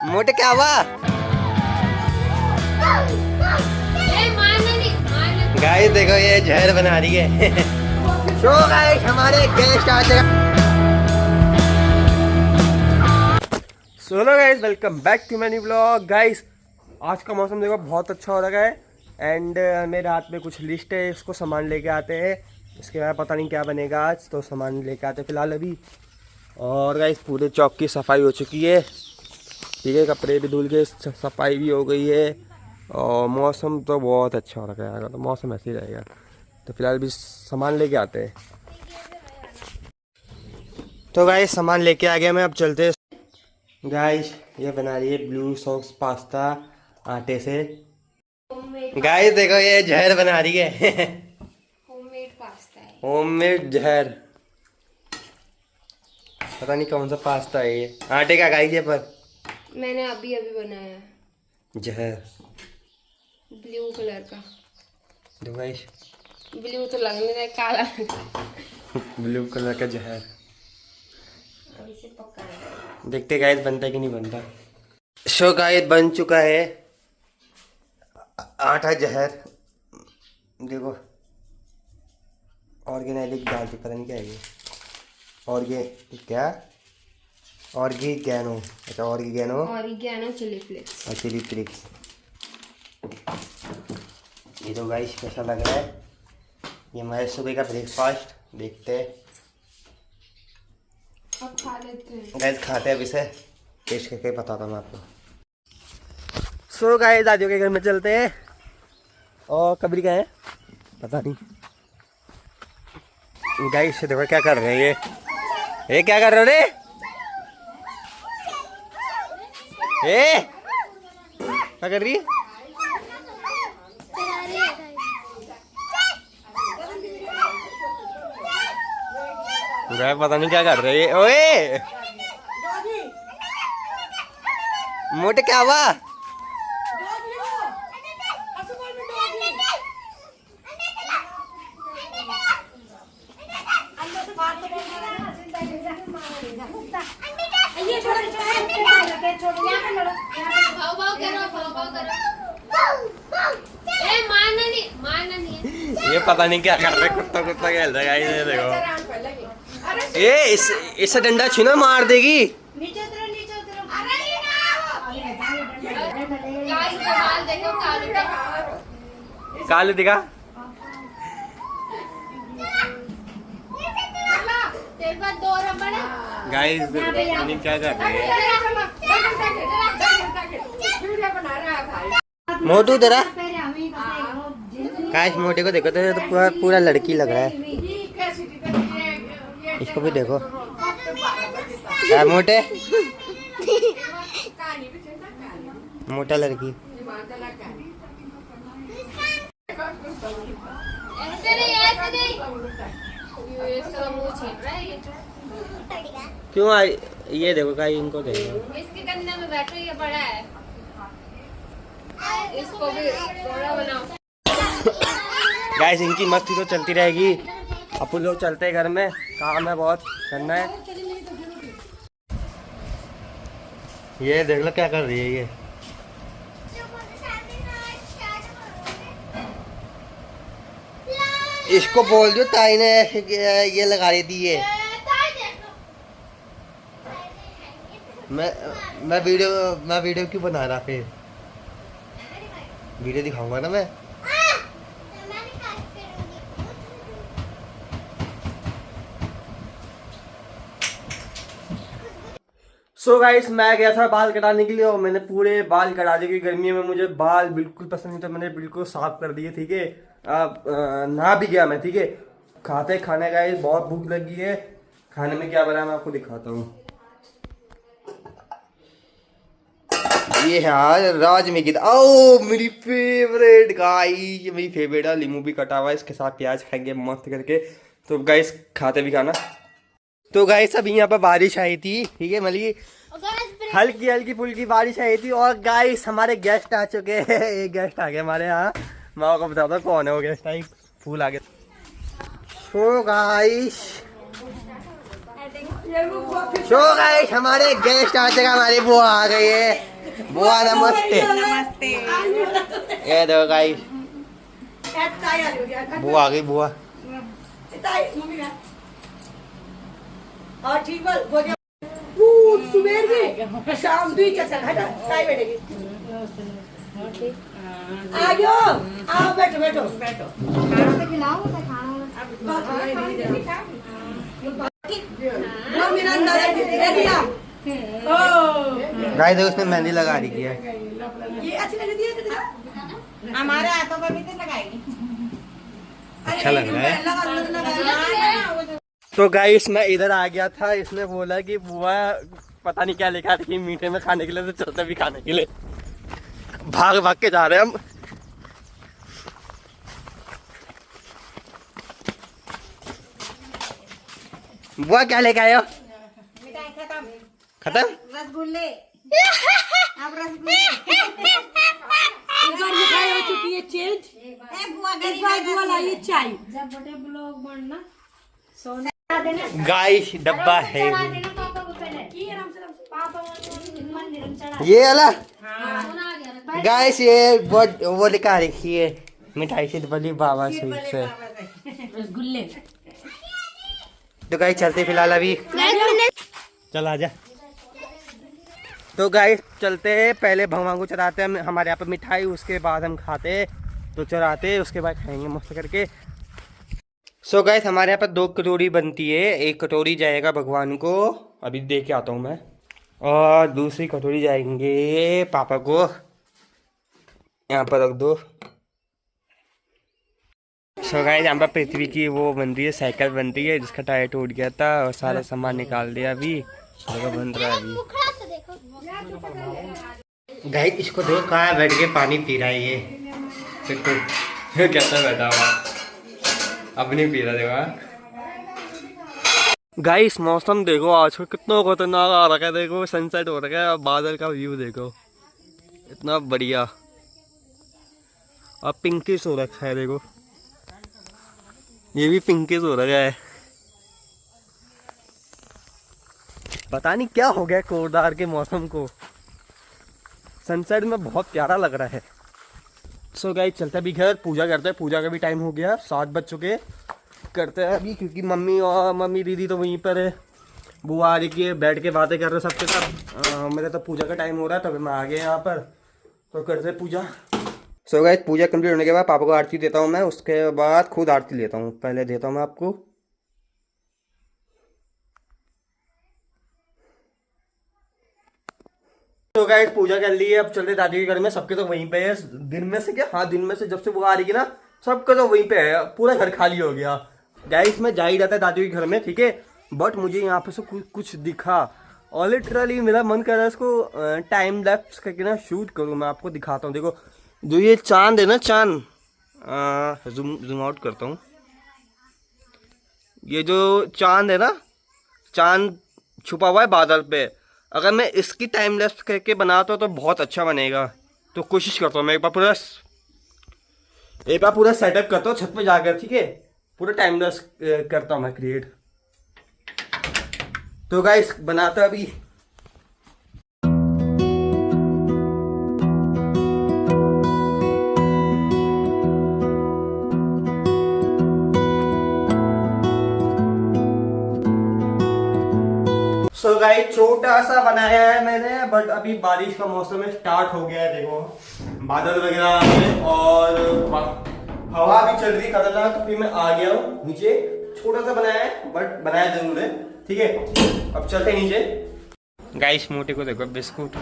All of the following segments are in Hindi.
मोटे क्या हुआ? गाइस देखो ये जहर बना रही है। सो गाइस हमारे गेस्ट आते हैं। सोलो guys welcome back to my new vlog. Guys आज का मौसम देखो बहुत अच्छा हो रहा है एंड मेरे हाथ में कुछ लिस्ट है, इसको सामान लेके आते हैं। इसके बाद पता नहीं क्या बनेगा आज, तो सामान लेके आते हैं फिलहाल अभी। और गाइस पूरे चौक की सफाई हो चुकी है, ठीक है, कपड़े भी धुल के सफाई भी हो गई है और मौसम तो बहुत अच्छा हो रहा है। तो मौसम ऐसे ही रहेगा, तो फिलहाल भी सामान लेके आते हैं। तो गाइस सामान लेके आ गया मैं, अब चलते हैं। गाइस ये बना रही है ब्लू सॉस पास्ता आटे से। गाइस देखो ये जहर बना रही है। होममेड पास्ता है। होममेड जहर, पता नहीं कौन सा पास्ता है ये, आटे का गाइस ये, पर मैंने अभी बनाया जहर ब्लू कलर का। दो गाइस, ब्लू तो लग नहीं रहा है, काला। ब्लू कलर का जहर, अब इसे पकाना। देखते गाइस बनता है कि नहीं बनता। शो गाइस बन चुका है आटा जहर, देखो ऑर्गेनिक डालती, पता नहीं क्या है ये, ऑर्गेनो, अच्छा ऑरिगेनो चिली फ्लेक्स और चिली फ्लेक्स। ये तो गाइस कैसा लग रहा है, ये हमारे सुबह का ब्रेकफास्ट। देखते हैं, अब खा लेते हैं। गाइस खाते हैं, अब इसे टेस्ट करके बताता हूँ मैं आपको। सो गाइस दादियों के घर में चलते हैं। और कबरी का है पता नहीं। गाइस देखो क्या कर रहे हैं ये क्या कर रहे हो रे? क्या कर रही है? पता नहीं क्या कर रही है। ओए मोटे क्या हुआ? ये पता नहीं क्या कर रहे, कुत्ता कुत्ता खेल रहा है। ये देखो ये इससे डंडा छीनो मार देगी। कालू दिखा, गाइस नहीं क्या कर रहे हैं। मोटू तेरा गाइस, मोटे को देखो तो पूरा पूरा लड़की लग रहा है। इसको भी देखो क्या मोटे, मोटा लड़की। क्यों आई? ये देखो गाइस, इनको देखो, इसके कंधे में बैठो, ये बड़ा है, इसको भी थोड़ा बनाओ। गाइस इनकी मस्ती तो चलती रहेगी। अपन लोग चलते हैं घर में, काम है बहुत करना है। ये देख लो क्या कर रही है ये। इसको बोल दो ताई ने ये लगा रही थी ये। मैं वीडियो क्यों बना रहा, फिर वीडियो दिखाऊंगा ना मैं। सो गाइस मैं गया था बाल कटाने के लिए और मैंने पूरे बाल कटा दिए, क्योंकि गर्मी में मुझे बाल बिल्कुल पसंद नहीं, तो मैंने बिल्कुल साफ कर दिए, ठीक है। अब नहा भी गया मैं, ठीक है। खाने गाइस बहुत भूख लगी है। खाने में क्या बना मैं आपको दिखाता हूँ। ये यार राजमे की ओ मेरी फेवरेट गाइस, ये मेरी फेवरेट है। लींबू भी कटा हुआ है, इसके साथ प्याज खाएंगे मस्त करके। तो गाइस खाते भी खाना। तो गाइस अभी यहाँ पर बारिश आई थी, ठीक है, मतलब हल्की हल्की फुल्की बारिश आई थी। और गाइस हमारे गेस्ट आ चुके हैं। एक गेस्ट आ गए हमारे यहाँ, मैं आपको बताता हूँ कौन है वो गेस्ट। आई फूल आ गए। सो गाइस सो गाइस हमारे गेस्ट आ चुका, हमारी बुआ आ गई है। बुआ नमस्ते। नमस्ते। ये देखो गाइस, बुआ आ गई बुआ। और ठीक बोल सुबह भी शाम भी चल खाई बैठेगी। आयो आओ बैठो बैठो बैठो। खाना तो खिलाओ, तो खाना गाइस देखो उसने मेहंदी लगा रही है। ये अच्छी लग रही है। हमारे हाथों पे भी तो लगाएगी। अच्छा लग रहा है। तो गाइस मैं इधर आ गया था, इसने बोला कि बुआ पता नहीं क्या लिखा था मीठे में खाने के लिए, तो चलते भी खाने के लिए भाग भाग के जा रहे हैं हम। बुआ क्या लेके आए हो? मिठाई खत्म। खत्म? रसगुल्ले। अब रसगुल्ले। एक बार मिठाई हो चुकी है चेंज। एक बार बुआ लाई चाय। जब बड़े ब्लॉग बनना सोना गाइस डब्बा है देना पापा को पहले की आराम से पापा मंदिर में चढ़ा ये वाला। सोना आ गया। गाइस ये वो लिखा रखी है मिठाई से बली बाबा स्वीट से। रसगुल्ले। तो गाइस चलते फिलहाल अभी चल आजा। तो गाइस चलते पहले भगवान को चढ़ाते हैं हमारे यहाँ पे मिठाई, उसके बाद हम खाते तो चढ़ाते, उसके बाद खाएंगे मस्त करके। सो गाइस हमारे यहाँ पर 2 कटोरी बनती है, एक कटोरी जाएगा भगवान को, अभी दे के आता हूँ मैं, और दूसरी कटोरी जाएंगे पापा को। यहाँ पर रख दो। सो गाइस यहाँ पर पृथ्वी की वो बन रही है, साइकिल बन रही है जिसका टायर टूट गया था, और सारा सामान निकाल दिया, अभी जगह बन रहा है अभी। गाइस इसको देखो कहाँ बैठ के पानी पी रहा है ये कैसा बैठा हुआ, अब नहीं पी रहा देखो। गाइस मौसम देखो आज को कितना खतरनाक आ रखा है, देखो सनसेट हो रखा है, और बादल का व्यू देखो इतना बढ़िया, अब पिंकिश हो रखा है देखो, ये भी पिंकिश हो रखा है। पता नहीं क्या हो गया कोरदार के मौसम को, सनसेट में बहुत प्यारा लग रहा है। सो गाइस चलते अभी घर, पूजा करते हैं, पूजा का भी टाइम हो गया, 7 बज चुके, करते हैं अभी, क्योंकि मम्मी दीदी तो वहीं पर है, बुआ आ रही है, बैठ के बातें कर रहे सबके साथ। मेरा तो पूजा का टाइम हो रहा है, तभी मैं आ गया यहाँ पर, तो करते पूजा। सो गाइस पूजा कंप्लीट होने के बाद पापा को आरती देता हूँ मैं, उसके बाद खुद आरती लेता हूँ, पहले देता हूँ मैं आपको। तो गाइस पूजा कर ली है, अब चलते दादी के घर में, सबके तो वहीं पे है, दिन में से क्या, हाँ दिन में से जब से वो आ रही है ना, सबका तो वहीं पे है, पूरा घर खाली हो गया। गाइस मैं जा ही रहता है दादी के घर में, ठीक है, बट मुझे यहाँ पे से कुछ दिखा, और लिटरली मेरा मन कर रहा है इसको टाइम लैप्स करके ना शूट करूँ, मैं आपको दिखाता हूँ। देखो जो ये चांद है ना, चांद जूम आउट करता हूँ, ये जो चांद है ना, चांद छुपा हुआ है बादल पे, अगर मैं इसकी टाइम लैप्स करके बनाता हूँ तो बहुत अच्छा बनेगा, तो कोशिश करता हूँ मैं एक बार पूरा सेटअप करता हूँ छत पे जाकर, ठीक है, पूरा टाइम लैप्स करता हूँ मैं क्रिएट। तो गाइस बनाता अभी। सो गाइस छोटा सा बनाया है मैंने, बट अभी बारिश का मौसम है, स्टार्ट हो गया है, देखो बादल वगैरह आ गए और हवा भी चल रही खतरनाक, तो फिर मैं आ गया हूँ नीचे। छोटा सा बनाया है बट बनाया जरूर है, ठीक है। अब चलते हैं नीचे। गाइस मोटे को देखो बिस्कुट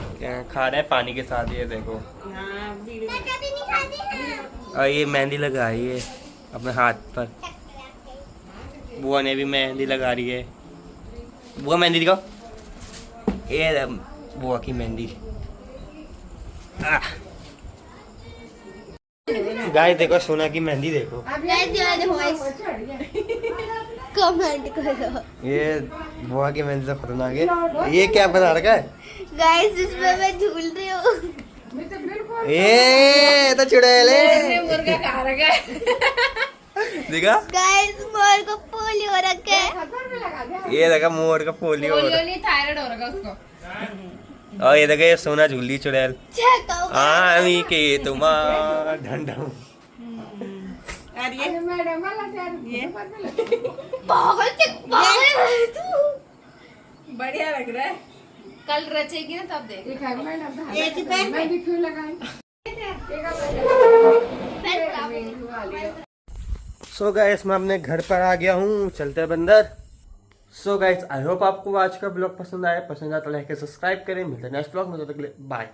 खा रहा है पानी के साथ, ये देखो, और ये मेहंदी लगाई है अपने हाथ पर, बुआ ने भी मेहंदी लगा रही है। बुआ मेहंदी दिखाओ, ये बुआ की मेहंदी। गाइस देखो सोना की मेहंदी देखो, कमेंट करो। ये बुआ की मेहंदी तो खतरनाक है। ये क्या बना रखा है गाइस, इसमें मैं झूल रही हूँ। ये तो चुड़ैल है, मुर्गा खा रखा है। देखा गाइस मोर को पोलियो रखे। ये देखा मोर का पोलियो हो रहा है। नहीं थायराइड हो रहा उसको। और ये देखा ये सोना झुल्ली चुड़ैल। छकाओ। आमी के तुम्हार ढंढम। और ये मैडम वाला ये पागल से पागल है तू। बढ़िया लग रहा है। कल रचेगी ना तब देख। ये पे सो गाइस मैं अपने घर पर आ गया हूँ, चलते हैं बंदर। सो गाइस आई होप आपको आज का ब्लॉग पसंद आया तो लाइक सब्सक्राइब करें। मिलते हैं नेक्स्ट ब्लॉग में, तब तक के लिए बाय।